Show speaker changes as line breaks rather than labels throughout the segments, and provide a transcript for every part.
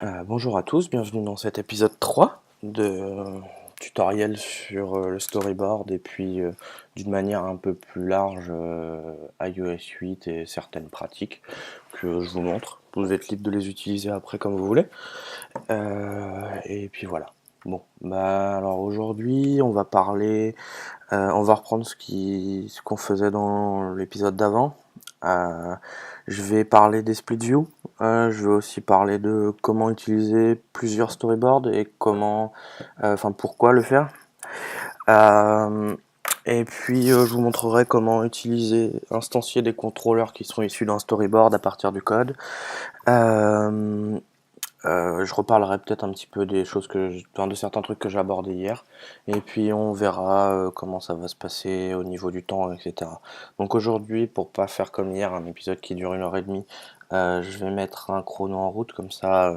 Bonjour à tous, bienvenue dans cet épisode 3 de tutoriel sur le storyboard et puis d'une manière un peu plus large iOS 8 et certaines pratiques que je vous montre. Vous êtes libre de les utiliser après comme vous voulez. Et puis voilà. Bon, bah alors aujourd'hui on va reprendre ce qu'on faisait dans l'épisode d'avant. Euh, je vais parler des split view. Je vais aussi parler de comment utiliser plusieurs storyboards et pourquoi le faire. Euh, et puis je vous montrerai comment instancier des contrôleurs qui sont issus d'un storyboard à partir du code. Euh, je reparlerai peut-être un petit peu de certains trucs que j'ai abordés hier, et puis on verra comment ça va se passer au niveau du temps, etc. Donc aujourd'hui, pour pas faire comme hier, un épisode qui dure 1 h 30, je vais mettre un chrono en route, comme ça,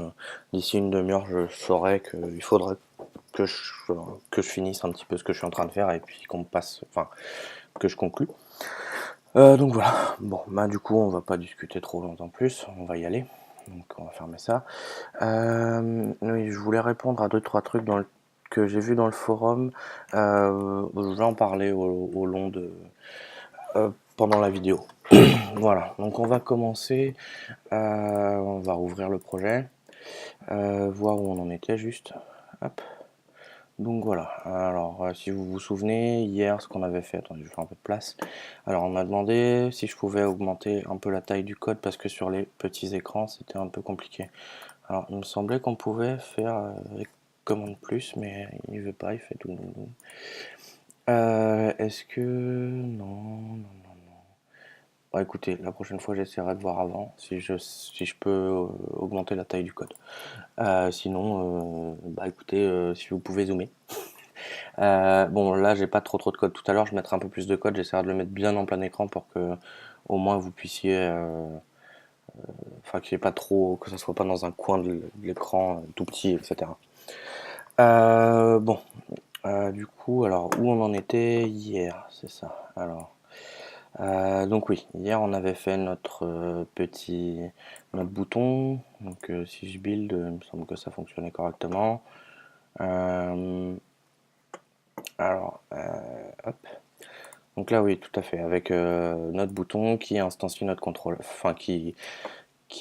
d'ici une demi-heure, je saurai qu'il faudrait que je, que je finisse un petit peu ce que je suis en train de faire, et puis que je conclue. Donc voilà, bon, bah du coup, on va pas discuter trop longtemps plus, on va y aller. Donc on va fermer ça. Oui, je voulais répondre à deux trois trucs que j'ai vu dans le forum. Je vais en parler au long pendant la vidéo. Voilà, donc on va commencer. On va rouvrir le projet, voir où on en était juste. Hop. Donc voilà, alors si vous vous souvenez, hier ce qu'on avait fait, attendez, je vais faire un peu de place. Alors on m'a demandé si je pouvais augmenter un peu la taille du code parce que sur les petits écrans c'était un peu compliqué. Alors, il me semblait qu'on pouvait faire avec commande plus, mais il veut pas, il fait tout. Est-ce que... Non, non, non. Bon, écoutez, la prochaine fois, j'essaierai de voir avant si je peux augmenter la taille du code. Sinon, bah écoutez, si vous pouvez zoomer. Bon, là, j'ai pas trop de code. Tout à l'heure, je mettrai un peu plus de code. J'essaierai de le mettre bien en plein écran pour que au moins vous puissiez... qu'il y ait pas trop... que ça soit pas dans un coin de l'écran tout petit, etc. Bon, du coup, alors où on en était hier, c'est ça. Alors, donc oui, hier on avait fait notre bouton. Donc si je build, il me semble que ça fonctionnait correctement. Euh, Hop. Donc là oui, tout à fait, avec notre bouton qui instancie notre contrôleur, qui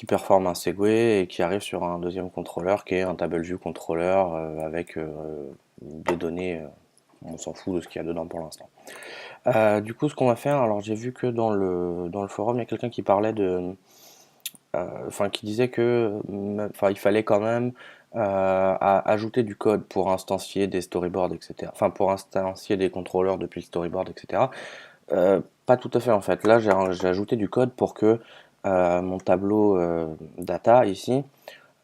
performe un segue et qui arrive sur un deuxième contrôleur qui est un table view controller avec des données. On s'en fout de ce qu'il y a dedans pour l'instant. Du coup, ce qu'on va faire, alors j'ai vu que dans le forum, il y a quelqu'un qui parlait qui disait que, il fallait quand même ajouter du code pour instancier des storyboards, etc. Enfin, pour instancier des contrôleurs depuis le storyboard, etc. Pas tout à fait en fait. Là, j'ai ajouté du code pour que mon tableau data ici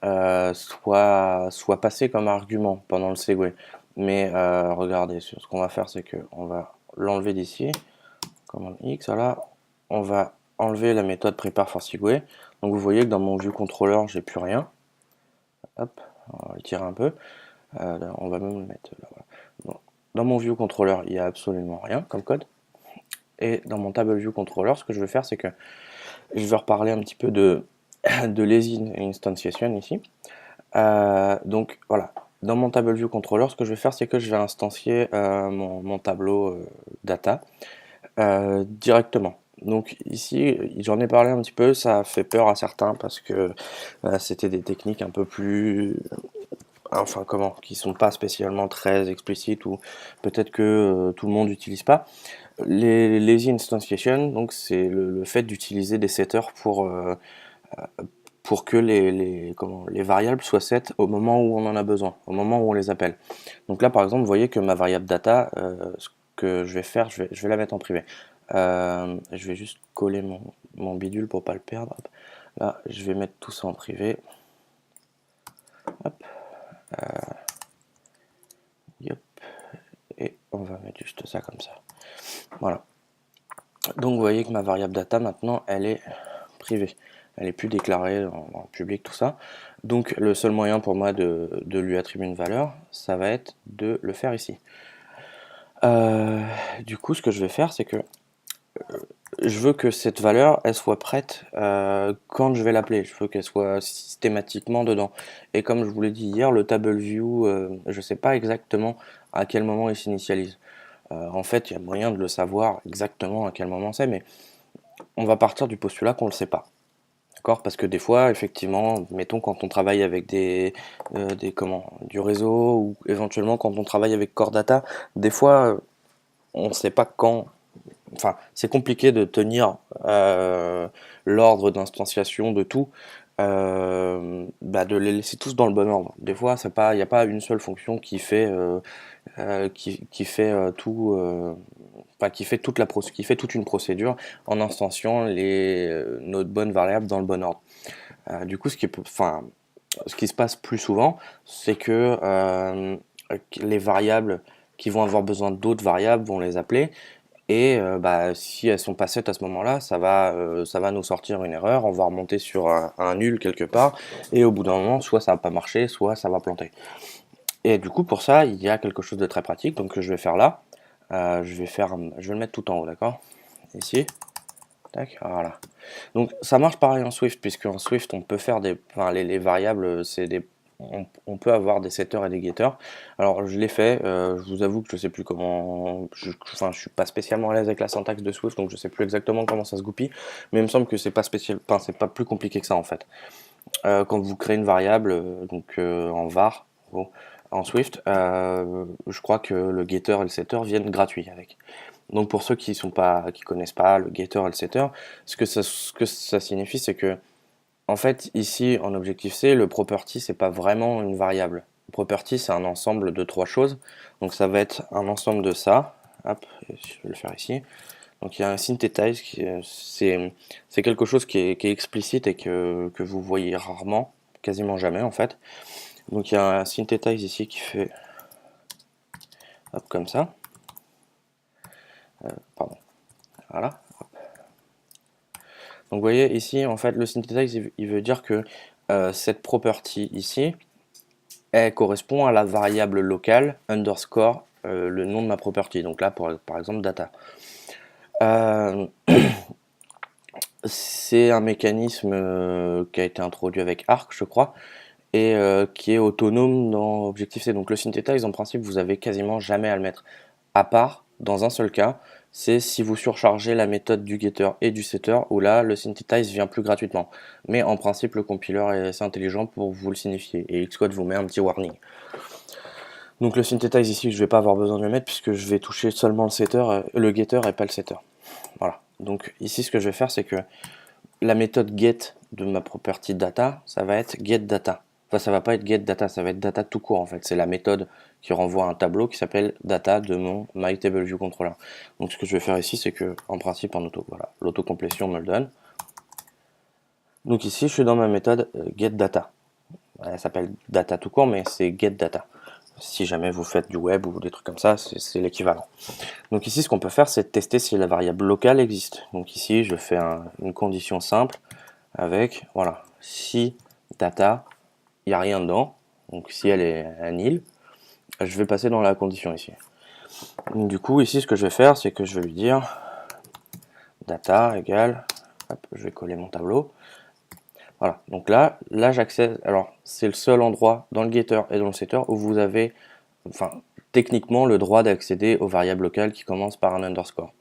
soit passé comme argument pendant le segue. Mais regardez, ce qu'on va faire, c'est que on va l'enlever d'ici, commande X, voilà. On va enlever la méthode prepare for segue. Donc vous voyez que dans mon view controller, j'ai plus rien. Hop, on va le tirer un peu. On va même le mettre là. Voilà. Bon. Dans mon view controller, il n'y a absolument rien comme code. Et dans mon table view controller, ce que je vais faire, c'est que je vais reparler un petit peu de lazy instantiation ici. Donc voilà, dans mon table view controller, ce que je vais faire, c'est que je vais instancier mon tableau data directement. Donc ici, j'en ai parlé un petit peu, ça a fait peur à certains parce que c'était des techniques un peu plus, qui sont pas spécialement très explicites ou peut-être que tout le monde n'utilise pas. Les lazy instantiation, donc c'est le fait d'utiliser des setters pour que les variables soient set au moment où on en a besoin, au moment où on les appelle. Donc là, par exemple, vous voyez que ma variable data, ce que je vais faire, je vais la mettre en privé. Je vais juste coller mon bidule pour pas le perdre. Hop. Là, je vais mettre tout ça en privé. Hop. Yep. Et on va mettre juste ça comme ça. Voilà. Donc vous voyez que ma variable data, maintenant, elle est privée. Elle est plus déclarée en public, tout ça. Donc le seul moyen pour moi de lui attribuer une valeur, ça va être de le faire ici. Du coup, ce que je vais faire, c'est que je veux que cette valeur, elle soit prête quand je vais l'appeler. Je veux qu'elle soit systématiquement dedans. Et comme je vous l'ai dit hier, le table view, je ne sais pas exactement à quel moment il s'initialise. En fait, il y a moyen de le savoir exactement à quel moment c'est, mais on va partir du postulat qu'on ne le sait pas. D'accord? Parce que des fois, effectivement, mettons quand on travaille avec du réseau ou éventuellement quand on travaille avec Core Data, des fois, on ne sait pas quand. Enfin, c'est compliqué de tenir l'ordre d'instanciation de tout, de les laisser tous dans le bon ordre. Des fois, il n'y a pas une seule fonction qui fait tout, enfin, qui fait toute une procédure en instanciant nos bonnes variables dans le bon ordre. Du coup, ce qui se passe plus souvent, c'est que les variables qui vont avoir besoin d'autres variables vont les appeler. Et si elles sont pas 7 à ce moment-là, ça va nous sortir une erreur, on va remonter sur un nul quelque part, et au bout d'un moment, soit ça va pas marcher, soit ça va planter. Et du coup, pour ça, il y a quelque chose de très pratique, donc que je vais faire là. Je vais le mettre tout en haut, d'accord? Ici, tac, voilà. Donc ça marche pareil en Swift, puisque en Swift, on peut faire les variables, on peut avoir des setters et des getters. Alors je l'ai fait, je vous avoue que je sais plus comment, je suis pas spécialement à l'aise avec la syntaxe de Swift, donc je sais plus exactement comment ça se goupille, mais il me semble que c'est pas c'est pas plus compliqué que ça en fait. Quand vous créez une variable, en var, bon, en Swift, je crois que le getter et le setter viennent gratuits avec. Donc pour ceux qui connaissent pas le getter et le setter, ce que ça signifie, c'est que en fait ici en Objective-C, le property c'est pas vraiment une variable. Le property c'est un ensemble de trois choses. Donc ça va être un ensemble de ça. Hop, je vais le faire ici. Donc il y a un synthesize, c'est quelque chose qui est explicite et que vous voyez rarement, quasiment jamais en fait. Donc il y a un synthesize ici qui fait hop, comme ça. Pardon. Voilà. Donc vous voyez ici, en fait, le synthesize, il veut dire que cette property ici, elle correspond à la variable locale underscore le nom de ma property. Donc là, par exemple, data. Euh, c'est un mécanisme qui a été introduit avec Arc, je crois, et qui est autonome dans Objective-C. Donc le synthesize, en principe, vous avez quasiment jamais à le mettre. À part, dans un seul cas, c'est si vous surchargez la méthode du getter et du setter, où là, le synthesize vient plus gratuitement. Mais en principe, le compiler est assez intelligent pour vous le signifier, et Xcode vous met un petit warning. Donc le synthesize ici, je ne vais pas avoir besoin de le mettre, puisque je vais toucher seulement le getter et pas le setter. Voilà. Donc ici, ce que je vais faire, c'est que la méthode get de ma property data, ça va être get data. Enfin, ça va pas être get data, ça va être data tout court en fait. C'est la méthode qui renvoie un tableau qui s'appelle data de mon myTableViewController. Donc ce que je vais faire ici, c'est que en principe voilà, l'autocomplétion me le donne. Donc ici, je suis dans ma méthode get data. Elle s'appelle data tout court, mais c'est get data. Si jamais vous faites du web ou des trucs comme ça, c'est l'équivalent. Donc ici, ce qu'on peut faire, c'est tester si la variable locale existe. Donc ici, je fais une condition simple avec, voilà, si data, il n'y a rien dedans, donc si elle est à nil, je vais passer dans la condition ici. Donc, du coup, ici, ce que je vais faire, c'est que je vais lui dire data égale, hop, je vais coller mon tableau. Voilà, donc là j'accède, alors c'est le seul endroit dans le getter et dans le setter où vous avez, enfin, techniquement le droit d'accéder aux variables locales qui commencent par un underscore.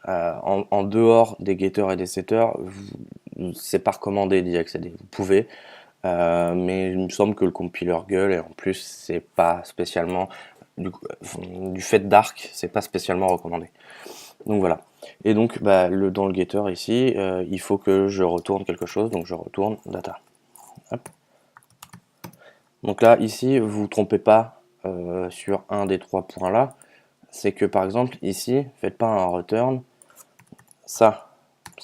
En dehors des getters et des setters, c'est pas recommandé d'y accéder. Vous pouvez, mais il me semble que le compiler gueule et en plus c'est pas spécialement du fait d'Arc, c'est pas spécialement recommandé. Donc voilà. Et donc dans le getter ici, il faut que je retourne quelque chose, donc je retourne data. Hop. Donc là ici, vous vous trompez pas sur un des trois points là, c'est que par exemple ici, faites pas un return, ça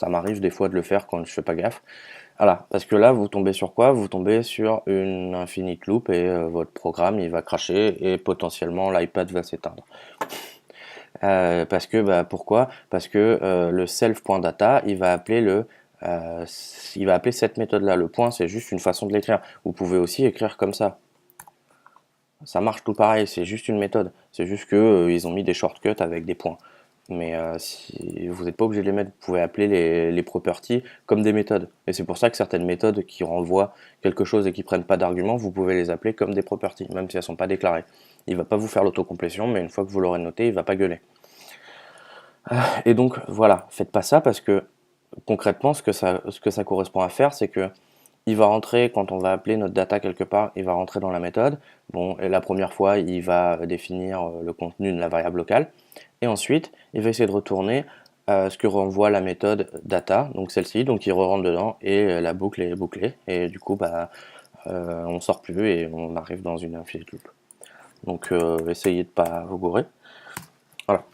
m'arrive des fois de le faire quand je fais pas gaffe. Voilà, parce que là, vous tombez sur quoi? Vous tombez sur une infinite loop et votre programme, il va cracher et potentiellement l'iPad va s'éteindre. Parce que, pourquoi? Parce que le self.data, il va appeler cette méthode-là. Le point, c'est juste une façon de l'écrire. Vous pouvez aussi écrire comme ça. Ça marche tout pareil, c'est juste une méthode. C'est juste que ils ont mis des shortcuts avec des points. Mais si vous n'êtes pas obligé de les mettre, vous pouvez appeler les properties comme des méthodes. Et c'est pour ça que certaines méthodes qui renvoient quelque chose et qui prennent pas d'argument, vous pouvez les appeler comme des properties, même si elles sont pas déclarées. Il va pas vous faire l'autocomplétion, mais une fois que vous l'aurez noté, il va pas gueuler. Et donc voilà, faites pas ça parce que concrètement, ce que ça correspond à faire, c'est que il va rentrer, quand on va appeler notre data quelque part, il va rentrer dans la méthode. Bon, et la première fois, il va définir le contenu de la variable locale. Et ensuite, il va essayer de retourner ce que renvoie la méthode data, donc celle-ci, donc il re-rentre dedans et la boucle est bouclée. Et du coup, on sort plus et on arrive dans une infinite loop. Donc essayez de pas vous gourer. Voilà,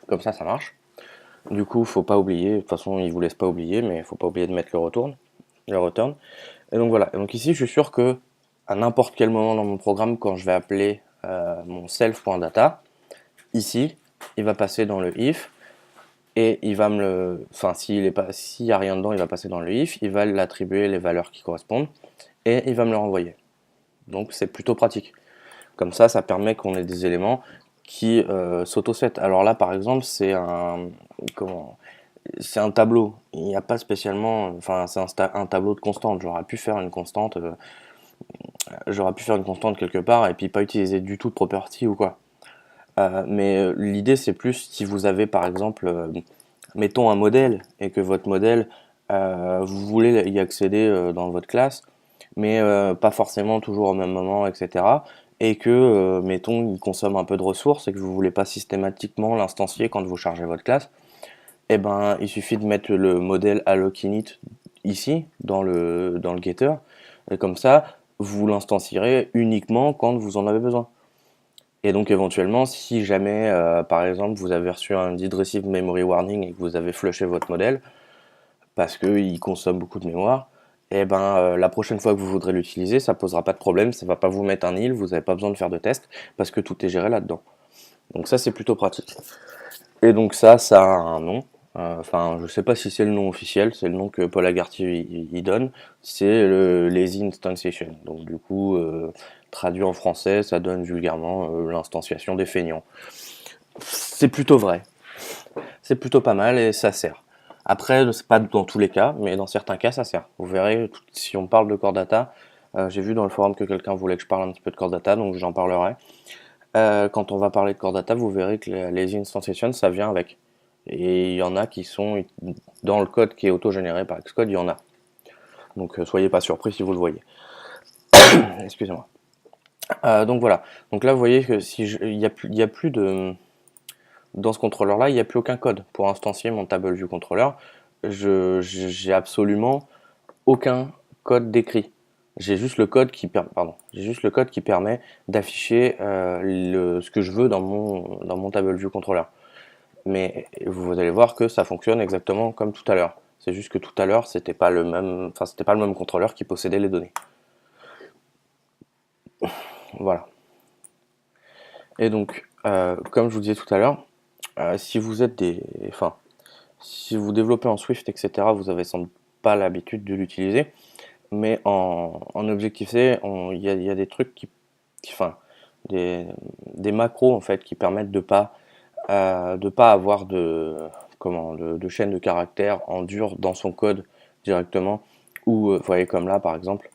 comme ça marche. Du coup, faut pas oublier, de toute façon, il vous laisse pas oublier, mais faut pas oublier de mettre le return. Et donc voilà. Et donc ici, je suis sûr que à n'importe quel moment dans mon programme, quand je vais appeler mon self.data, ici, il va passer dans le if et il va me le, enfin, s'il y a rien dedans, il va passer dans le if, il va l'attribuer les valeurs qui correspondent et il va me le renvoyer. Donc c'est plutôt pratique. Comme ça permet qu'on ait des éléments qui s'auto-set. Alors là, par exemple, comment, c'est un tableau. Il n'y a pas spécialement, enfin, c'est un tableau de constante. J'aurais pu faire une constante quelque part et puis pas utiliser du tout de property ou quoi. Mais l'idée, c'est plus si vous avez par exemple, mettons un modèle et que votre modèle, vous voulez y accéder dans votre classe, mais pas forcément toujours au même moment, etc. Et que, mettons, il consomme un peu de ressources et que vous voulez pas systématiquement l'instancier quand vous chargez votre classe, eh ben, il suffit de mettre le modèle alloc_init ici, dans le getter, et comme ça, vous l'instancierez uniquement quand vous en avez besoin. Et donc éventuellement, si jamais, par exemple, vous avez reçu un did receive memory warning et que vous avez flushé votre modèle, parce qu'il consomme beaucoup de mémoire, et ben la prochaine fois que vous voudrez l'utiliser, ça posera pas de problème, ça va pas vous mettre un nil, vous n'avez pas besoin de faire de test, parce que tout est géré là-dedans. Donc ça, c'est plutôt pratique. Et donc ça a un nom. Enfin, je sais pas si c'est le nom officiel, c'est le nom que Paul Agarty y donne. C'est le lazy instantiation. Donc du coup, traduit en français, ça donne vulgairement l'instanciation des feignants. C'est plutôt vrai. C'est plutôt pas mal et ça sert. Après, c'est pas dans tous les cas, mais dans certains cas, ça sert. Vous verrez, si on parle de Core Data, j'ai vu dans le forum que quelqu'un voulait que je parle un petit peu de Core Data, donc j'en parlerai. Quand on va parler de Core Data, vous verrez que les instantiations, ça vient avec. Et il y en a qui sont dans le code qui est auto-généré par Xcode, il y en a. Donc soyez pas surpris si vous le voyez. Excusez-moi. Donc voilà. Donc là, vous voyez que il y a plus de dans ce contrôleur-là, il n'y a plus aucun code pour instancier mon TableViewController. J'ai absolument aucun code décrit. J'ai juste le code qui permet d'afficher ce que je veux dans mon TableViewController. Mais vous allez voir que ça fonctionne exactement comme tout à l'heure. C'est juste que tout à l'heure, c'était pas le même contrôleur qui possédait les données. Voilà. Et donc, comme je vous disais tout à l'heure, si vous êtes si vous développez en Swift, etc., vous avez sans doute pas l'habitude de l'utiliser. Mais en Objective-C, il y a des trucs des macros en fait qui permettent de pas avoir de chaîne de caractères en dur dans son code directement. Ou vous voyez comme là par exemple.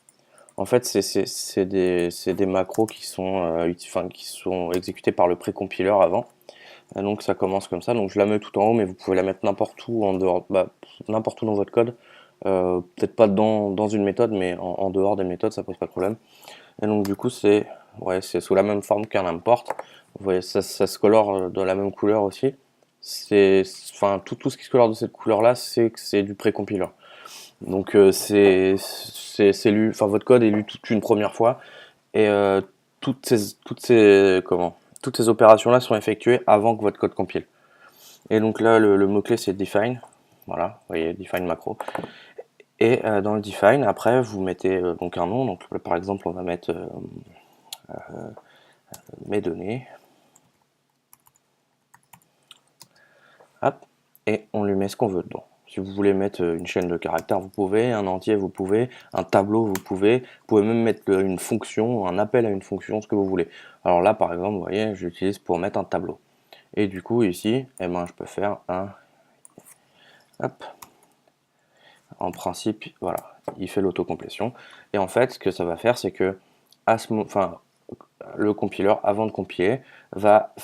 En fait, c'est des macros qui sont exécutés par le pré-compiler avant. Et donc ça commence comme ça. Donc je la mets tout en haut, mais vous pouvez la mettre n'importe où en dehors, n'importe où dans votre code. Peut-être pas dans une méthode, mais en dehors des méthodes, ça pose pas de problème. Et donc du coup, c'est sous la même forme qu'un import. Vous voyez, ça se colore de la même couleur aussi. Tout ce qui se colore de cette couleur-là, c'est que c'est du pré-compiler. Donc votre code est lu toute une première fois et toutes ces opérations-là sont effectuées avant que votre code compile. Et donc là, le mot-clé c'est define. Voilà, vous voyez, define macro. Et dans le define, après, vous mettez donc un nom. Donc par exemple, on va mettre mes données. Hop, et on lui met ce qu'on veut dedans. Si vous voulez mettre une chaîne de caractères, vous pouvez, un entier, vous pouvez, un tableau, vous pouvez même mettre une fonction, un appel à une fonction, ce que vous voulez. Alors là, par exemple, vous voyez, j'utilise pour mettre un tableau. Et du coup ici, eh ben, je peux faire un, hop, en principe, voilà, il fait l'autocomplétion. Et en fait, ce que ça va faire, c'est que le compiler, avant de compiler, va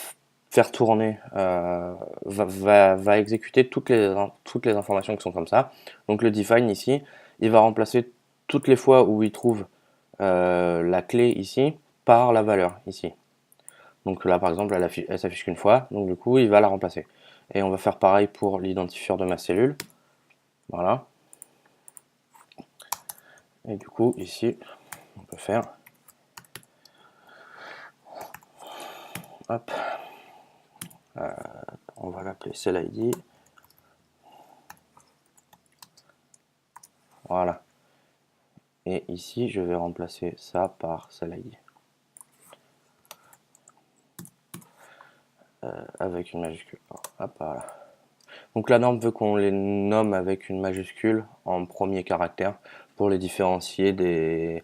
faire tourner, va exécuter toutes les informations qui sont comme ça. Donc le define ici, il va remplacer toutes les fois où il trouve la clé ici par la valeur ici. Donc là par exemple elle s'affiche qu'une fois, donc du coup il va la remplacer. Et on va faire pareil pour l'identifieur de ma cellule. Voilà. Et du coup ici on peut faire, hop, on va l'appeler cell ID. Voilà. Et ici, je vais remplacer ça par cell ID. Avec une majuscule. Hop, voilà. Donc la norme veut qu'on les nomme avec une majuscule en premier caractère pour les différencier des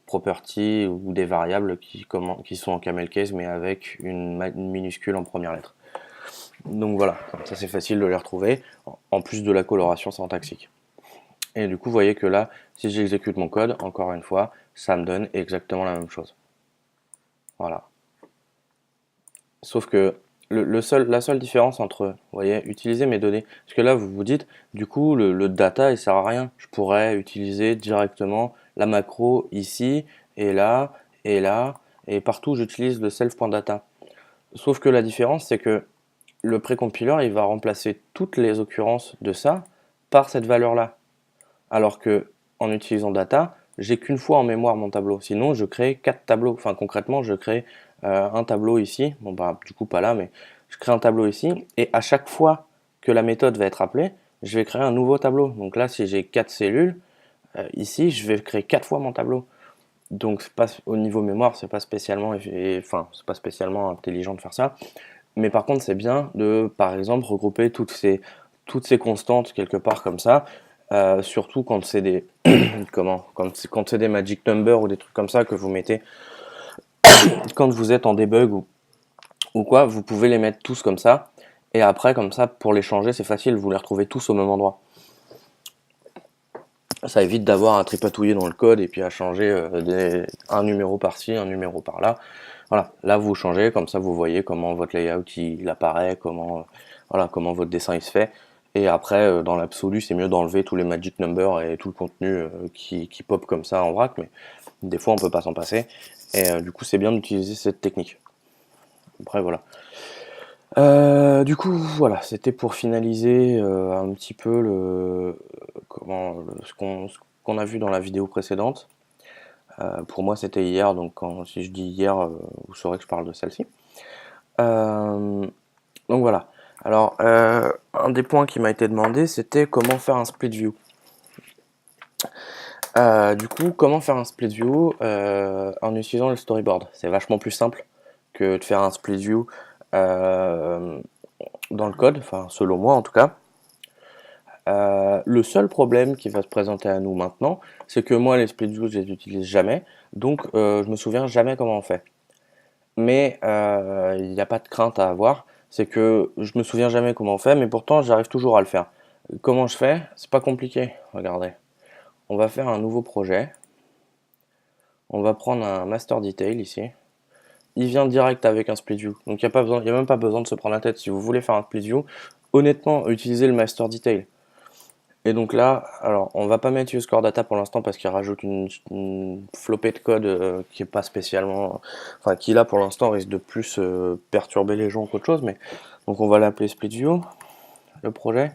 properties ou des variables qui sont en camel case mais avec une minuscule en première lettre. Donc voilà, ça c'est facile de les retrouver, en plus de la coloration syntaxique. Et du coup, vous voyez que là, si j'exécute mon code, encore une fois, ça me donne exactement la même chose. Voilà. Sauf que la seule différence entre, vous voyez, utiliser mes données, parce que là, vous vous dites, du coup, le data, il sert à rien. Je pourrais utiliser directement la macro ici, et là, et là, et partout, j'utilise le self.data. Sauf que la différence, c'est que le précompiler, il va remplacer toutes les occurrences de ça par cette valeur-là. Alors que en utilisant data, j'ai qu'une fois en mémoire mon tableau. Sinon, je crée 4 tableaux. Enfin, concrètement, je crée un tableau ici. Bon, bah, du coup, pas là, mais je crée un tableau ici. Et à chaque fois que la méthode va être appelée, je vais créer un nouveau tableau. Donc là, si j'ai 4 cellules, ici, je vais créer 4 fois mon tableau. Donc, pas, au niveau mémoire, c'est pas spécialement, c'est pas spécialement intelligent de faire ça. Mais par contre, c'est bien de, par exemple, regrouper toutes ces constantes quelque part comme ça. Surtout quand c'est des quand c'est des magic numbers ou des trucs comme ça que vous mettez quand vous êtes en debug ou quoi, vous pouvez les mettre tous comme ça. Et après, comme ça, pour les changer, c'est facile, vous les retrouvez tous au même endroit. Ça évite d'avoir à tripatouiller dans le code et puis à changer un numéro par-ci, un numéro par-là. Voilà, là vous changez, comme ça vous voyez comment votre layout il apparaît, voilà, comment votre dessin il se fait. Et après, dans l'absolu, c'est mieux d'enlever tous les magic numbers et tout le contenu qui pop comme ça en vrac, mais des fois on peut pas s'en passer. Et du coup, c'est bien d'utiliser cette technique. Après, voilà. Du coup, voilà, c'était pour finaliser un petit peu ce qu'on a vu dans la vidéo précédente. Pour moi, c'était hier, donc si je dis hier, vous saurez que je parle de celle-ci. Donc voilà. Alors, un des points qui m'a été demandé, c'était comment faire un split view. Du coup, comment faire un split view en utilisant le storyboard? C'est vachement plus simple que de faire un split view dans le code, enfin selon moi en tout cas. Le seul problème qui va se présenter à nous maintenant, c'est que moi les split views je les utilise jamais, donc je me souviens jamais comment on fait. Mais il n'y a pas de crainte à avoir, c'est que je me souviens jamais comment on fait, mais pourtant j'arrive toujours à le faire. Comment je fais? C'est pas compliqué, regardez. On va faire un nouveau projet, on va prendre un master detail ici. Il vient direct avec un split view, donc il n'y a même pas besoin de se prendre la tête. Si vous voulez faire un split view, honnêtement, utilisez le master detail. Et donc là, alors on va pas mettre useCore data pour l'instant parce qu'il rajoute une flopée de code qui est pas spécialement, enfin qui là pour l'instant risque de plus perturber les gens qu'autre chose, mais donc on va l'appeler SplitView, le projet.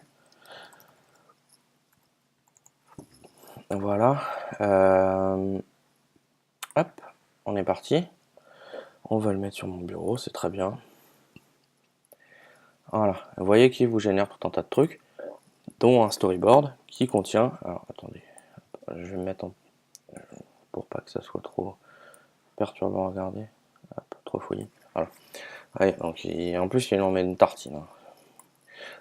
Voilà. Hop, on est parti. On va le mettre sur mon bureau, c'est très bien. Voilà, vous voyez qu'il vous génère tout un tas de trucs, dont un storyboard qui contient. Alors attendez, je vais me mettre pour pas que ça soit trop perturbant à regarder. Hop, trop fouillis. Voilà. Ouais, donc en plus il en met une tartine.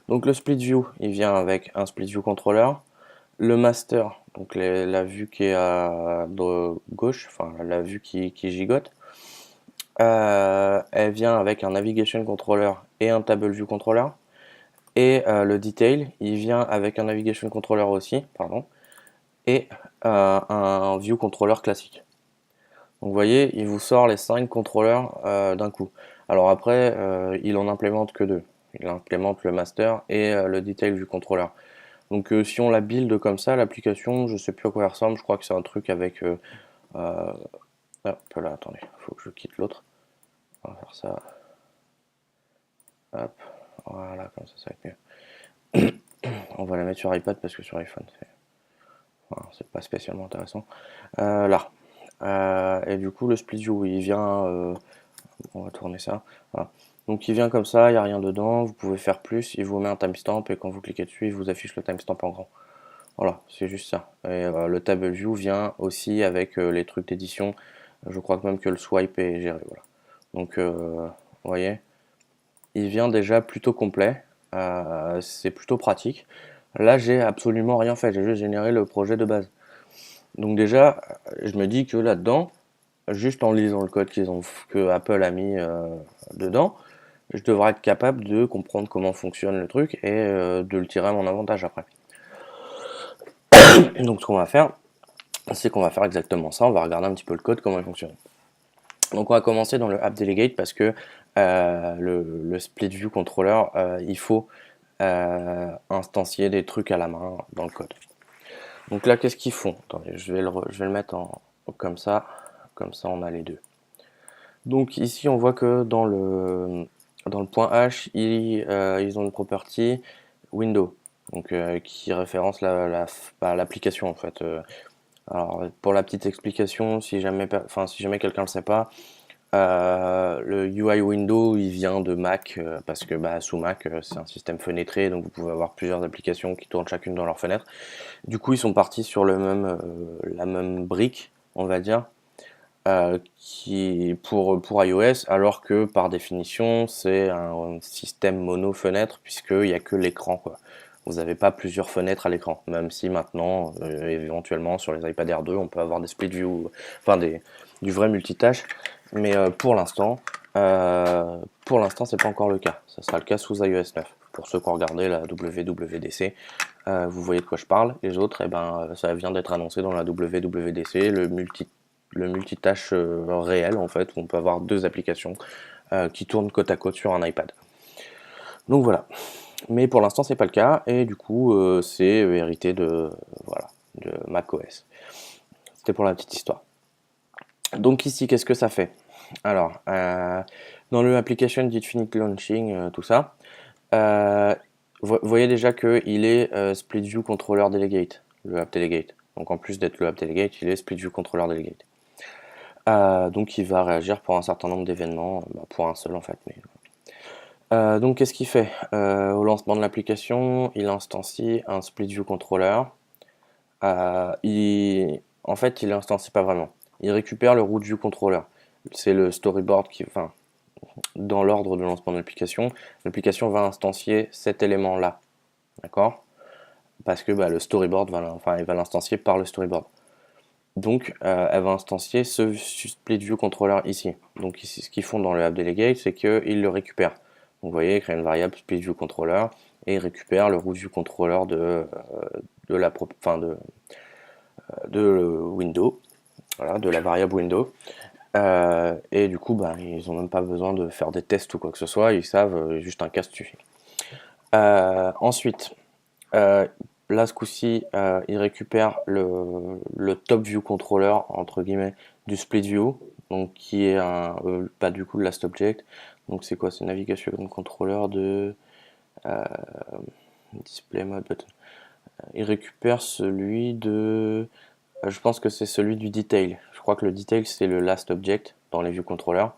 Donc le split view, il vient avec un split view controller, le master, donc la vue qui est à gauche, enfin la vue qui gigote, Elle vient avec un navigation controller et un table view controller. Et le detail, il vient avec un navigation controller aussi, pardon, et un view controller classique. Donc vous voyez, il vous sort les 5 contrôleurs d'un coup. Alors après, il en implémente que 2. Il implémente le master et le detail view controller. Donc si on la build comme ça, l'application, je sais plus à quoi elle ressemble, je crois que c'est un truc avec... hop là, attendez, faut que je quitte l'autre. On va faire ça. Hop, voilà, comme ça va être mieux. On va la mettre sur iPad parce que sur iPhone, c'est pas spécialement intéressant. Là. Et du coup, le split view, il vient... on va tourner ça. Voilà. Donc il vient comme ça, il n'y a rien dedans, vous pouvez faire plus, il vous met un timestamp et quand vous cliquez dessus, il vous affiche le timestamp en grand. Voilà, c'est juste ça. Et le table view vient aussi avec les trucs d'édition. Je crois que même que le swipe est géré. Voilà. Donc vous voyez, il vient déjà plutôt complet. C'est plutôt pratique. Là, j'ai absolument rien fait, j'ai juste généré le projet de base. Donc déjà, je me dis que là-dedans, juste en lisant le code que Apple a mis dedans, je devrais être capable de comprendre comment fonctionne le truc et de le tirer à mon avantage après. Donc ce qu'on va faire, c'est qu'on va faire exactement ça, on va regarder un petit peu le code, comment il fonctionne. Donc on va commencer dans le app delegate parce que le split view controller, il faut instancier des trucs à la main dans le code. Donc là, qu'est-ce qu'ils font? Attendez, je vais le mettre comme ça on a les deux. Donc ici, on voit que dans le point H, ils ont une property window, donc qui référence l'application en fait. Alors pour la petite explication, si jamais quelqu'un ne le sait pas, le UI window il vient de Mac parce que sous Mac c'est un système fenêtré, donc vous pouvez avoir plusieurs applications qui tournent chacune dans leur fenêtre. Du coup, ils sont partis sur la même brique, on va dire, qui pour iOS, alors que par définition c'est un système mono fenêtre puisqu'il n'y a que l'écran quoi. Vous n'avez pas plusieurs fenêtres à l'écran, même si maintenant éventuellement sur les iPad Air 2 on peut avoir des split view, enfin du vrai multitâche, mais pour l'instant c'est pas encore le cas. Ça sera le cas sous iOS 9. Pour ceux qui ont regardé la WWDC, vous voyez de quoi je parle. Les autres, ça vient d'être annoncé dans la WWDC, le multitâche réel en fait, où on peut avoir deux applications qui tournent côte à côte sur un iPad. Donc voilà. Mais pour l'instant c'est pas le cas et du coup c'est hérité de macOS. C'était pour la petite histoire. Donc ici qu'est-ce que ça fait? Alors dans le application definite launching tout ça, vous voyez déjà qu'il est split view controller delegate, le app delegate. Donc en plus d'être le app delegate, il est split view controller delegate. Donc il va réagir pour un certain nombre d'événements, pour un seul en fait. Donc qu'est-ce qu'il fait? Au lancement de l'application, il instancie un split view controller. En fait, il instancie pas vraiment. Il récupère le root view controller. C'est le storyboard dans l'ordre de lancement de l'application va instancier cet élément-là. D'accord? Parce que le storyboard il va l'instancier par le storyboard. Donc, elle va instancier ce split view controller ici. Donc ici, ce qu'ils font dans le app delegate, c'est qu'ils le récupèrent. Donc vous voyez, ils créent une variable split view controller et ils récupèrent le root view controller de window, voilà, de la variable window. Et du coup, ils n'ont même pas besoin de faire des tests ou quoi que ce soit, ils savent juste un cast suffit. Ensuite, là ce coup-ci, il récupère le top view controller entre guillemets du split view, donc qui est pas du coup le last object. Donc c'est quoi? C'est navigation controller de display mode button. Il récupère celui de, je pense que c'est celui du detail. Je crois que le detail c'est le last object dans les view controllers.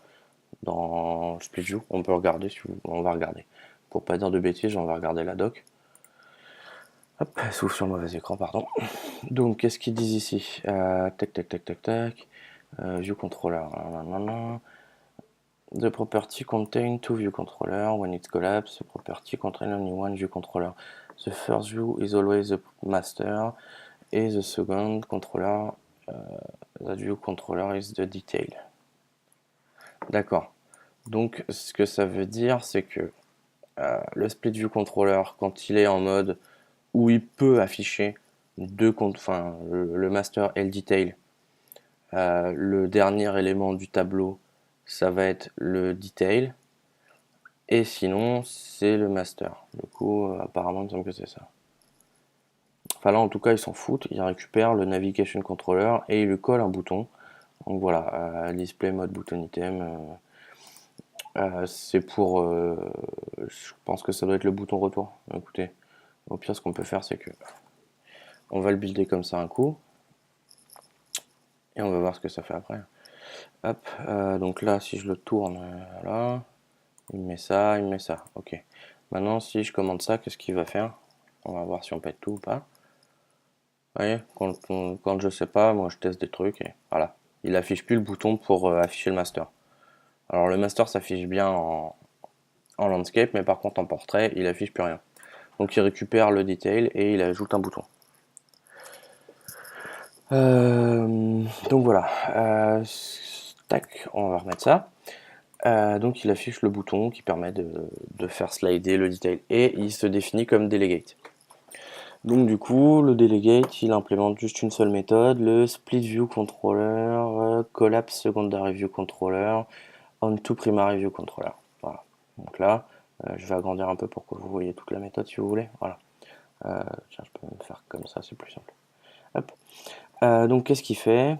Dans split view, on peut regarder, on va regarder. Pour pas dire de bêtises, on va regarder la doc. Hop, elle s'ouvre sur le mauvais écran, pardon. Donc, qu'est-ce qu'ils disent ici? Tac. View controller. The property contain two view controller. When it collapses, the property contain only one view controller. The first view is always the master, and the second controller, the view controller is the detail. D'accord. Donc ce que ça veut dire, c'est que le split view controller, quand il est en mode où il peut afficher enfin, le master et le detail, le dernier élément du tableau, ça va être le detail, et sinon c'est le master. Du coup, apparemment, il me semble que c'est ça. Enfin là, en tout cas, ils s'en foutent. Ils récupèrent le navigation controller et ils lui collent un bouton. Donc voilà, display mode button item. C'est pour, je pense que ça doit être le bouton retour. Écoutez, au pire, ce qu'on peut faire, c'est que on va le builder comme ça un coup et on va voir ce que ça fait après. Hop, donc là, si je le tourne, là, il me met ça, il me met ça. Ok. Maintenant, si je commande ça, qu'est-ce qu'il va faire? On va voir si on pète tout ou pas. Vous voyez, quand je sais pas, moi je teste des trucs et voilà. Il affiche plus le bouton pour afficher le master. Alors le master s'affiche bien en landscape, mais par contre en portrait, il affiche plus rien. Donc il récupère le detail et il ajoute un bouton. Donc voilà. Tac, on va remettre ça. Donc il affiche le bouton qui permet de faire slider le detail et il se définit comme delegate. Donc du coup, le delegate, il implémente juste une seule méthode, le split view controller, collapse secondary view controller, on to primary view controller. Voilà. Donc là, je vais agrandir un peu pour que vous voyez toute la méthode si vous voulez. Voilà. Tiens, je peux me faire comme ça, c'est plus simple. Hop. Donc qu'est-ce qu'il fait?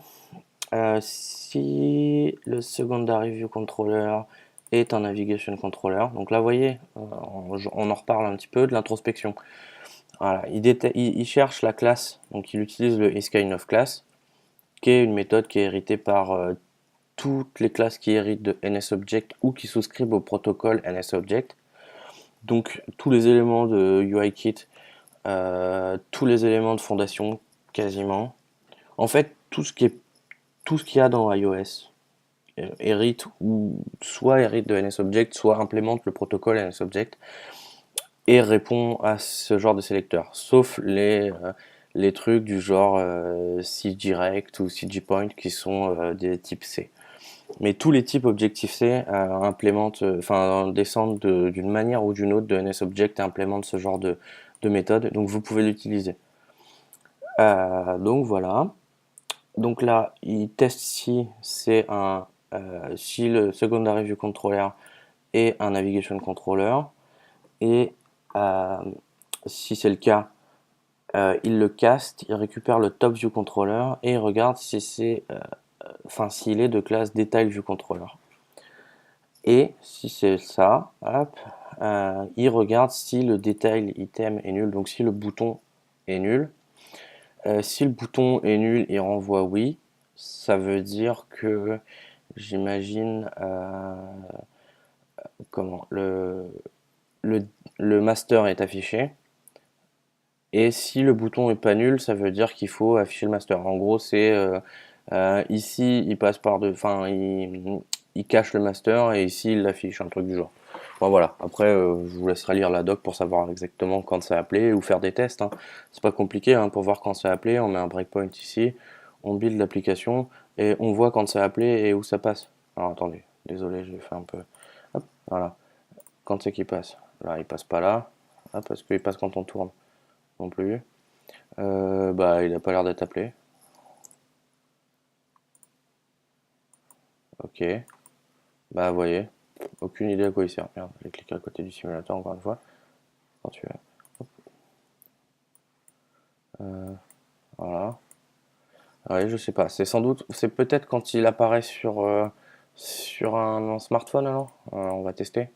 Si le secondary view controller est un navigation controller, donc là, vous voyez, on en reparle un petit peu de l'introspection. Voilà, il cherche la classe, donc il utilise le iskine class, qui est une méthode qui est héritée par toutes les classes qui héritent de NSObject ou qui souscrivent au protocole NSObject. Donc tous les éléments de UIKit, tous les éléments de fondation, quasiment. En fait, tout ce qu'il y a dans iOS hérite ou soit hérite de NSObject, soit implémente le protocole NSObject et répond à ce genre de sélecteur, sauf les trucs du genre CGRect ou CGPoint qui sont des types C. Mais tous les types Objective-C implémentent, enfin descendent d'une manière ou d'une autre de NSObject et implémentent ce genre de méthode, donc vous pouvez l'utiliser. Donc voilà. Donc là, il teste si c'est si le secondary view controller est un navigation controller et euh, si c'est le cas, il le cast, il récupère le top view controller et il regarde si c'est, enfin s'il est de classe detail view controller. Et si c'est ça, hop, il regarde si le detail item est nul, donc si le bouton est nul. Si le bouton est nul, il renvoie oui. Ça veut dire que j'imagine comment le, le master est affiché. Et si le bouton est pas nul, ça veut dire qu'il faut afficher le master. En gros, c'est ici, il passe par de, enfin, il cache le master et ici, il l'affiche, un truc du genre. Bon, voilà. Après, je vous laisserai lire la doc pour savoir exactement quand c'est appelé ou faire des tests, hein. C'est pas compliqué, hein, pour voir quand c'est appelé. On met un breakpoint ici, on build l'application et on voit quand c'est appelé et où ça passe. Alors attendez, désolé, j'ai fait un peu. Hop, voilà. Quand c'est qu'il passe? Là, il passe pas là. Ah, parce qu'il passe quand on tourne non plus. Bah, il a pas l'air d'être appelé. Ok. Bah, vous voyez. Aucune idée à quoi il sert. Merde, j'ai cliqué à côté du simulateur encore une fois. Quand tu veux. Voilà. Ouais, je sais pas. C'est sans doute. C'est peut-être quand il apparaît sur un smartphone alors. On va tester.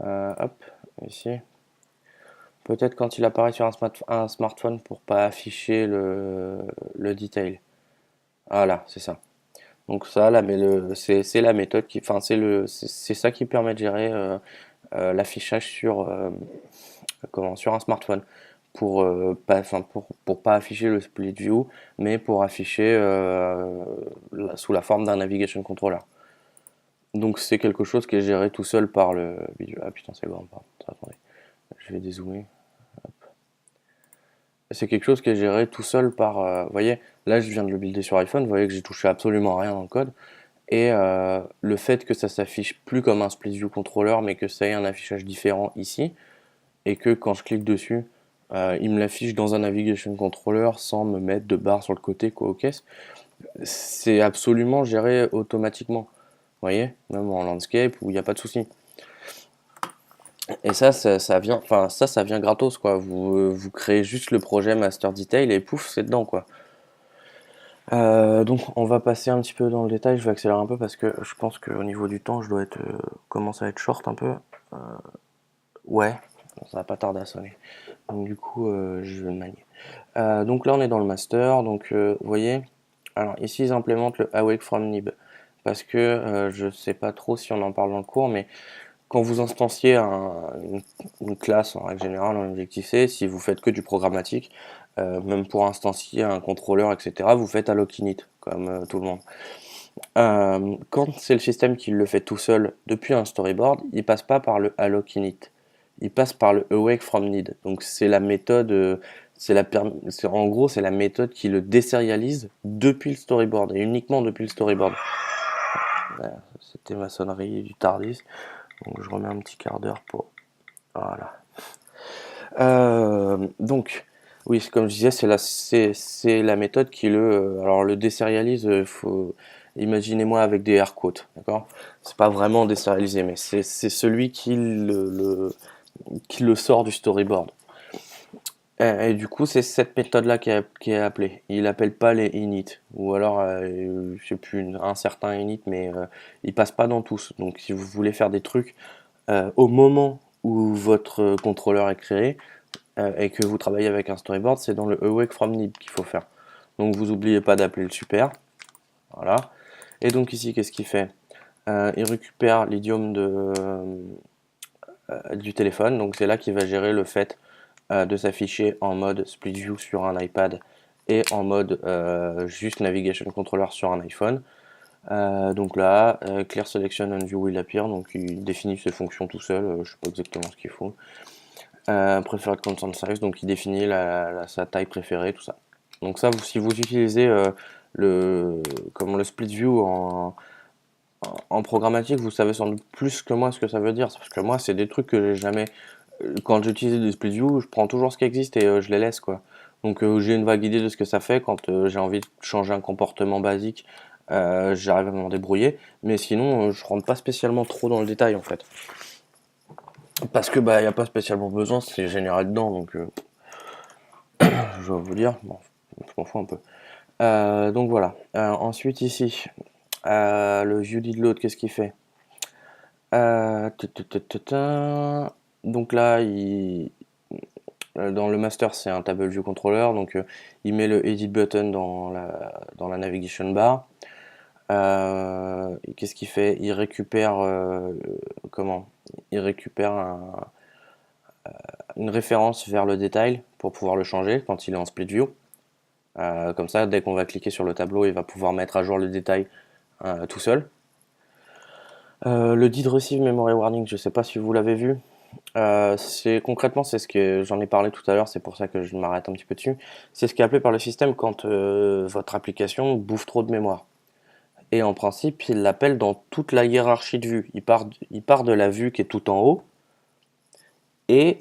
Hop, ici. Peut-être quand il apparaît sur un smartphone pour pas afficher le detail. Voilà, c'est ça. Donc ça, là, mais c'est la méthode qui, enfin, c'est ça qui permet de gérer l'affichage sur un smartphone pour pas afficher le split view, mais pour afficher sous la forme d'un navigation controller. Donc c'est quelque chose qui est géré tout seul par le vidéo. Ah putain, c'est grand, pardon. Attendez, je vais dézoomer. C'est quelque chose qui est géré tout seul par. Vous voyez, là je viens de le builder sur iPhone, vous voyez que j'ai touché absolument rien dans le code. Et le fait que ça s'affiche plus comme un split view controller, mais que ça ait un affichage différent ici, et que quand je clique dessus, il me l'affiche dans un navigation controller sans me mettre de barre sur le côté quoi, aux caisses, c'est absolument géré automatiquement. Vous voyez, même en landscape où il n'y a pas de souci. Et ça vient, enfin ça vient gratos quoi. Vous créez juste le projet master detail et pouf, c'est dedans quoi. Donc on va passer un petit peu dans le détail. Je vais accélérer un peu parce que je pense qu'au niveau du temps, je dois être commencer à être short un peu. Euh, ouais, ça va pas tarder à sonner. Donc du coup, je vais me manier. Donc là, on est dans le master. Donc vous voyez, alors ici ils implémentent le awake from nib parce que je sais pas trop si on en parle dans le cours, mais quand vous instanciez une classe en règle générale en Objective-C, si vous faites que du programmatique, même pour instancier un contrôleur, etc., vous faites alloc init, comme tout le monde. Quand c'est le système qui le fait tout seul depuis un storyboard, il passe pas par le alloc init, il passe par le awake from need. Donc c'est la méthode, en gros c'est la méthode qui le désérialise depuis le storyboard et uniquement depuis le storyboard. C'était ma sonnerie du Tardis. Donc je remets un petit quart d'heure pour... Voilà. Donc, oui, comme je disais, c'est la méthode qui alors le désérialise, imaginez-moi avec des air quotes, d'accord? C'est pas vraiment désérialisé, mais c'est celui qui le sort du storyboard. Et du coup, c'est cette méthode-là qui est appelée. Il appelle pas les init, ou alors, je sais plus, un certain init, mais il passe pas dans tous. Donc, si vous voulez faire des trucs au moment où votre contrôleur est créé et que vous travaillez avec un storyboard, c'est dans le awake from nib qu'il faut faire. Donc vous n'oubliez pas d'appeler le super. Voilà. Et donc ici, qu'est-ce qu'il fait? Il récupère l'idiome du téléphone. Donc c'est là qu'il va gérer le fait de s'afficher en mode split view sur un iPad et en mode juste navigation controller sur un iPhone. Donc là, Clear Selection and View will appear, donc il définit ses fonctions tout seul, je sais pas exactement ce qu'il faut. Preferred content size, donc il définit sa taille préférée, tout ça. Donc ça, si vous utilisez le split view en programmatique, vous savez sans doute plus que moi ce que ça veut dire, parce que moi c'est des trucs que j'ai jamais. Quand j'utilise des split view, je prends toujours ce qui existe et je les laisse quoi. Donc j'ai une vague idée de ce que ça fait quand j'ai envie de changer un comportement basique. J'arrive à m'en débrouiller, mais sinon je rentre pas spécialement trop dans le détail en fait. Parce que bah y a pas spécialement besoin, c'est général dedans, donc je vais vous dire, bon, je m'en fous un peu. Donc voilà. Ensuite ici, le view did load, qu'est-ce qu'il fait? Donc là, dans le master, c'est un table view controller, donc il met le edit button dans la navigation bar. Qu'est-ce qu'il fait? Il récupère comment? Il récupère une référence vers le détail pour pouvoir le changer quand il est en split view. Comme ça, dès qu'on va cliquer sur le tableau, il va pouvoir mettre à jour le détail tout seul. Le did receive memory warning, je ne sais pas si vous l'avez vu. Concrètement, c'est ce que j'en ai parlé tout à l'heure, c'est pour ça que je m'arrête un petit peu dessus. C'est ce qui est appelé par le système quand votre application bouffe trop de mémoire. Et en principe, il l'appelle dans toute la hiérarchie de vue. Il part de la vue qui est tout en haut et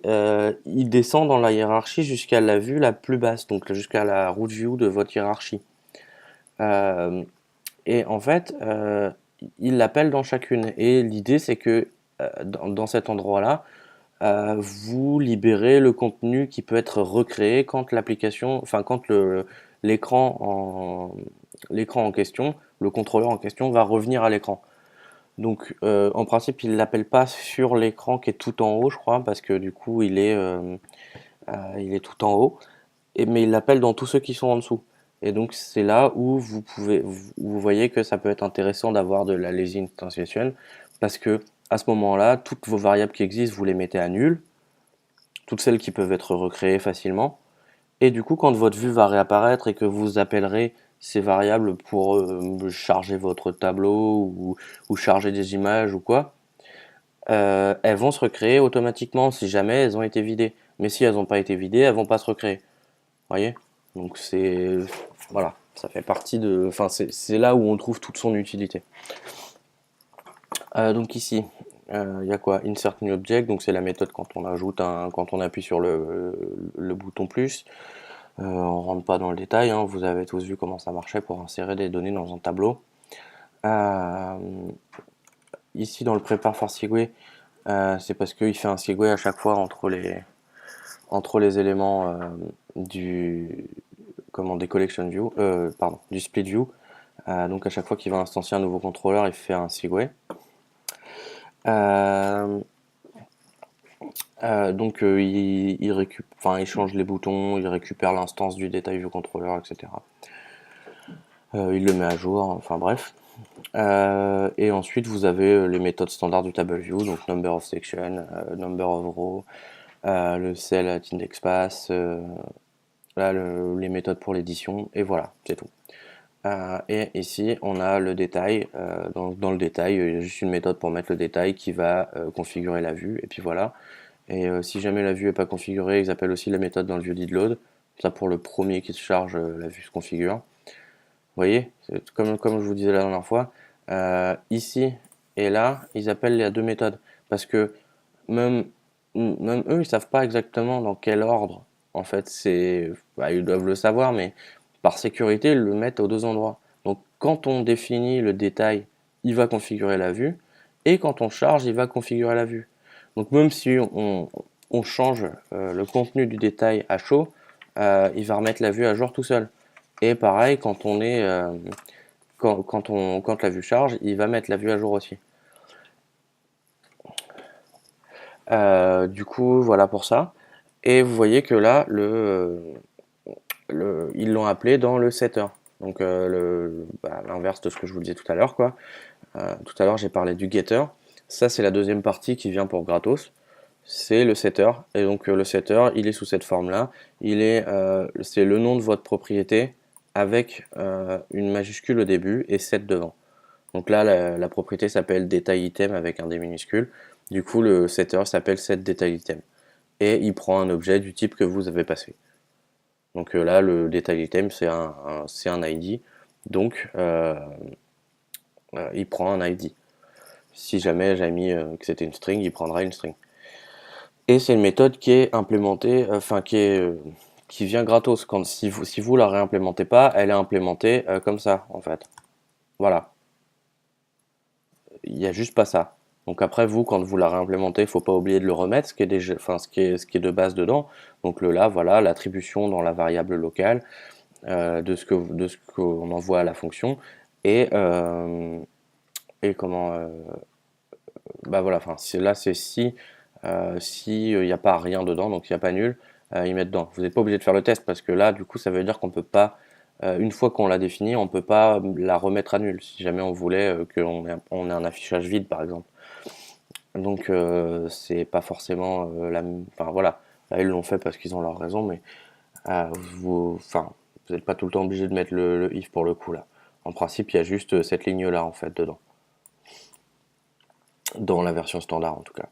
il descend dans la hiérarchie jusqu'à la vue la plus basse, donc jusqu'à la root view de votre hiérarchie. Et en fait, il l'appelle dans chacune. Et l'idée, c'est que dans cet endroit-là, vous libérez le contenu qui peut être recréé quand l'application, enfin quand l'écran en question, le contrôleur en question va revenir à l'écran. Donc en principe, il l'appelle pas sur l'écran qui est tout en haut, je crois, parce que du coup, il est tout en haut. Mais il l'appelle dans tous ceux qui sont en dessous. Et donc c'est là où vous voyez que ça peut être intéressant d'avoir de la lazy instantiation, parce que à ce moment-là, toutes vos variables qui existent, vous les mettez à nul, toutes celles qui peuvent être recréées facilement. Et du coup, quand votre vue va réapparaître et que vous appellerez ces variables pour charger votre tableau ou charger des images ou quoi, elles vont se recréer automatiquement si jamais elles ont été vidées. Mais si elles n'ont pas été vidées, elles vont pas se recréer. Voyez? Donc voilà. Ça fait partie de, enfin c'est là où on trouve toute son utilité. Donc ici, il y a quoi? Insert new object, donc c'est la méthode quand on ajoute quand on appuie sur le bouton plus. On rentre pas dans le détail, hein, vous avez tous vu comment ça marchait pour insérer des données dans un tableau. Ici dans le prepare for segue, c'est parce qu'il fait un segue à chaque fois entre les éléments des collection view, du split view. Donc à chaque fois qu'il va instancier un nouveau contrôleur, il fait un segue. Donc il change les boutons, il récupère l'instance du détail view controller, etc. Il le met à jour, enfin bref. Et ensuite vous avez les méthodes standards du table view, donc number of section, number of row, le cell at index path, là les méthodes pour l'édition, et voilà, c'est tout. Et ici on a le détail, dans le détail il y a juste une méthode pour mettre le détail qui va configurer la vue, et puis voilà. Et si jamais la vue n'est pas configurée, ils appellent aussi la méthode dans le view did load, ça pour le premier qui se charge, la vue se configure. Vous voyez, comme je vous disais la dernière fois, ici et là, ils appellent les deux méthodes, parce que même eux, ils savent pas exactement dans quel ordre, en fait, ils doivent le savoir, mais par sécurité, ils le mettent aux deux endroits. Donc quand on définit le détail, il va configurer la vue, et quand on charge, il va configurer la vue. Donc même si on change le contenu du détail à chaud, il va remettre la vue à jour tout seul. Et pareil, quand la vue charge, il va mettre la vue à jour aussi. Du coup, voilà pour ça. Et vous voyez que là, ils l'ont appelé dans le setter. Donc l'inverse de ce que je vous disais tout à l'heure, quoi. Tout à l'heure, j'ai parlé du getter. Ça, c'est la deuxième partie qui vient pour gratos. C'est le setter. Et donc le setter, il est sous cette forme-là. C'est le nom de votre propriété avec une majuscule au début et set devant. Donc là, la propriété s'appelle detailItem avec un D minuscule. Du coup, le setter s'appelle setDetailItem. Et il prend un objet du type que vous avez passé. Donc là, le detailItem, c'est un ID. Donc, il prend un ID. Si jamais j'avais mis que c'était une string, il prendra une string. Et c'est une méthode qui est implémentée, qui vient gratos. Si vous la réimplémentez pas, elle est implémentée comme ça, en fait. Voilà. Il n'y a juste pas ça. Donc après, vous, quand vous la réimplémentez, il ne faut pas oublier de le remettre, ce qui est de base dedans. Donc voilà, l'attribution dans la variable locale de ce qu'on envoie à la fonction. Et comment bah voilà, enfin là c'est si il n'y a pas rien dedans, donc il n'y a pas nul, il met dedans. Vous n'êtes pas obligé de faire le test parce que là, du coup, ça veut dire qu'on peut pas, une fois qu'on l'a définie, on peut pas la remettre à nul si jamais on voulait on ait un affichage vide par exemple. Donc c'est pas forcément enfin voilà, là ils l'ont fait parce qu'ils ont leur raison, mais vous n'êtes pas tout le temps obligé de mettre le if pour le coup là. En principe, il y a juste cette ligne là en fait dedans, dans la version standard en tout cas.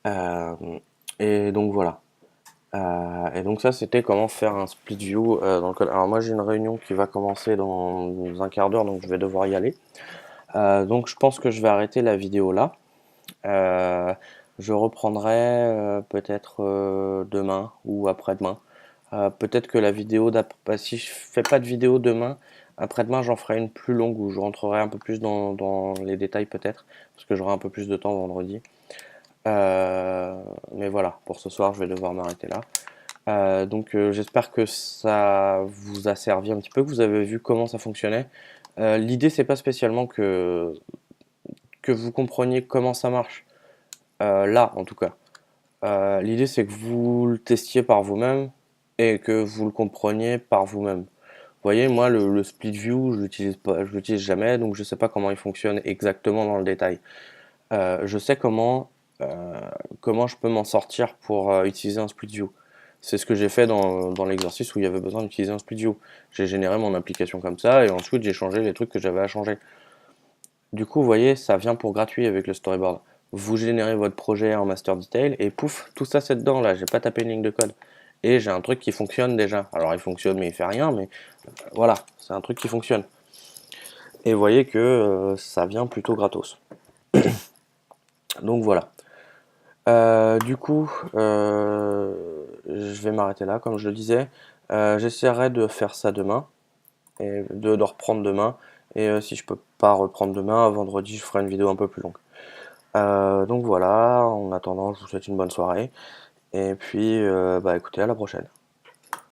Euh, et donc voilà. Et donc ça, c'était comment faire un split view dans le code. Alors moi, j'ai une réunion qui va commencer dans un quart d'heure, donc je vais devoir y aller. Donc je pense que je vais arrêter la vidéo là. Euh, je reprendrai peut-être demain ou après-demain. Peut-être que la vidéo d'après, si je fais pas de vidéo demain, après-demain j'en ferai une plus longue où je rentrerai un peu plus dans les détails peut-être, parce que j'aurai un peu plus de temps vendredi. Mais voilà, pour ce soir, je vais devoir m'arrêter là. Donc j'espère que ça vous a servi un petit peu, que vous avez vu comment ça fonctionnait. L'idée, c'est pas spécialement que vous compreniez comment ça marche, là en tout cas. L'idée, c'est que vous le testiez par vous-même et que vous le compreniez par vous-même. Vous voyez, moi, le split view, je l'utilise jamais, donc je sais pas comment il fonctionne exactement dans le détail. Je sais comment je peux m'en sortir pour utiliser un split view. C'est ce que j'ai fait dans l'exercice où il y avait besoin d'utiliser un split view. J'ai généré mon application comme ça et ensuite j'ai changé les trucs que j'avais à changer. Du coup, vous voyez, ça vient pour gratuit avec le storyboard. Vous générez votre projet en master detail et pouf, tout ça c'est dedans là, j'ai pas tapé une ligne de code. et j'ai un truc qui fonctionne déjà. Alors il fonctionne mais il fait rien, mais voilà, c'est un truc qui fonctionne. Et vous voyez que ça vient plutôt gratos. Donc voilà. Du coup, je vais m'arrêter là, comme je le disais. J'essaierai de faire ça demain, et de reprendre demain. Et si je peux pas reprendre demain, vendredi, je ferai une vidéo un peu plus longue. Donc voilà, en attendant, je vous souhaite une bonne soirée. Et puis, bah écoutez, à la prochaine.